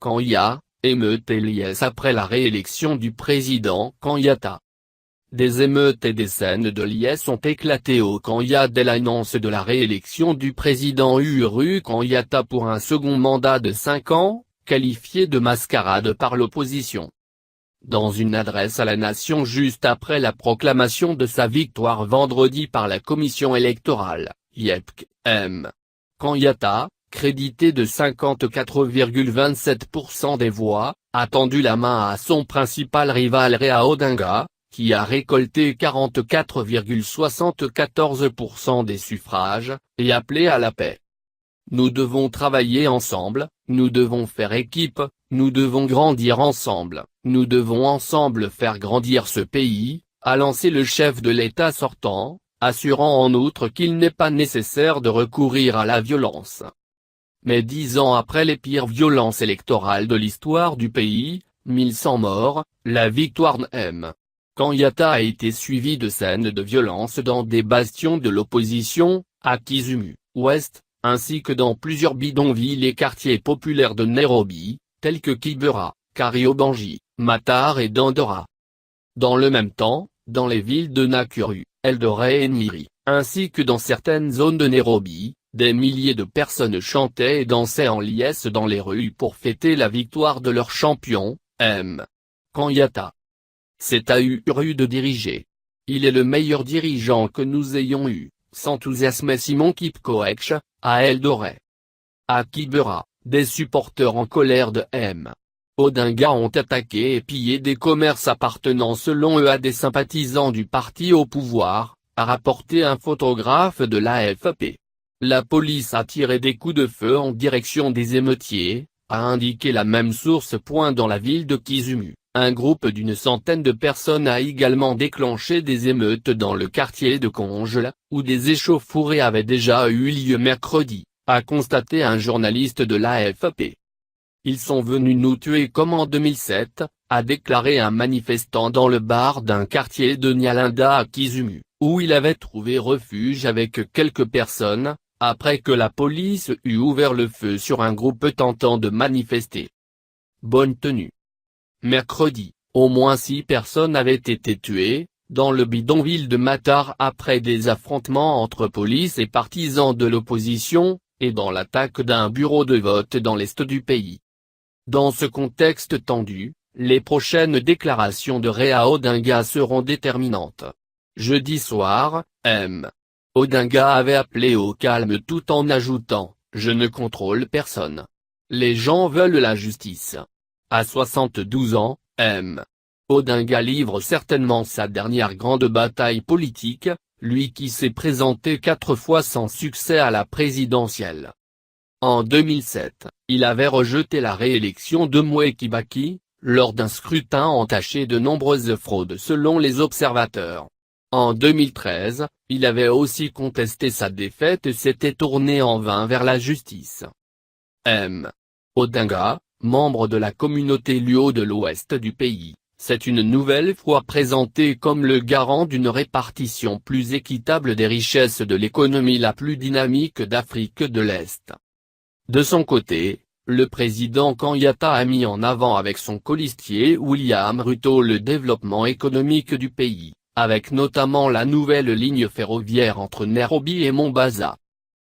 Kenya, émeutes et liesse après la réélection du président Kenyatta. Des émeutes et des scènes de liesse ont éclaté au Kenya dès l'annonce de la réélection du président Uhuru Kenyatta pour un second mandat de 5 ans, qualifié de mascarade par l'opposition. Dans une adresse à la nation juste après la proclamation de sa victoire vendredi par la commission électorale, YEP-M. Kenyatta, crédité de 54,27% des voix, a tendu la main à son principal rival Raila Odinga, qui a récolté 44,74% des suffrages, et appelé à la paix. Nous devons travailler ensemble, nous devons faire équipe, nous devons grandir ensemble, nous devons ensemble faire grandir ce pays, a lancé le chef de l'État sortant, assurant en outre qu'il n'est pas nécessaire de recourir à la violence. Mais 10 ans après les pires violences électorales de l'histoire du pays, 1100 morts, la victoire M. Kenyatta a été suivie de scènes de violence dans des bastions de l'opposition, à Kisumu, Ouest, ainsi que dans plusieurs bidonvilles et quartiers populaires de Nairobi, tels que Kibera, Kariobangi, Matar et Dandora. Dans le même temps, dans les villes de Nakuru, Eldoret et Nyeri, ainsi que dans certaines zones de Nairobi, des milliers de personnes chantaient et dansaient en liesse dans les rues pour fêter la victoire de leur champion, M. Kenyatta. C'est à Uhuru de diriger. Il est le meilleur dirigeant que nous ayons eu, s'enthousiasmait Simon Kipkoech, à Eldoret. À Kibera, des supporters en colère de M. Odinga ont attaqué et pillé des commerces appartenant selon eux à des sympathisants du parti au pouvoir, a rapporté un photographe de l'AFP. La police a tiré des coups de feu en direction des émeutiers, a indiqué la même source. Dans la ville de Kisumu, un groupe d'une centaine de personnes a également déclenché des émeutes dans le quartier de Congela, où des échauffourées avaient déjà eu lieu mercredi, a constaté un journaliste de l'AFP. Ils sont venus nous tuer comme en 2007, a déclaré un manifestant dans le bar d'un quartier de Nyalinda à Kisumu, où il avait trouvé refuge avec quelques personnes, après que la police eut ouvert le feu sur un groupe tentant de manifester. Bonne tenue. Mercredi, au moins 6 personnes avaient été tuées, dans le bidonville de Matar après des affrontements entre police et partisans de l'opposition, et dans l'attaque d'un bureau de vote dans l'est du pays. Dans ce contexte tendu, les prochaines déclarations de Raila Odinga seront déterminantes. Jeudi soir, M. Odinga avait appelé au calme tout en ajoutant « Je ne contrôle personne. Les gens veulent la justice ». À 72 ans, M. Odinga livre certainement sa dernière grande bataille politique, lui qui s'est présenté 4 fois sans succès à la présidentielle. En 2007, il avait rejeté la réélection de Mwai Kibaki, lors d'un scrutin entaché de nombreuses fraudes selon les observateurs. En 2013, il avait aussi contesté sa défaite et s'était tourné en vain vers la justice. M. Odinga, membre de la communauté Luo de l'ouest du pays, s'est une nouvelle fois présenté comme le garant d'une répartition plus équitable des richesses de l'économie la plus dynamique d'Afrique de l'Est. De son côté, le président Kenyatta a mis en avant avec son colistier William Ruto le développement économique du pays, avec notamment la nouvelle ligne ferroviaire entre Nairobi et Mombasa.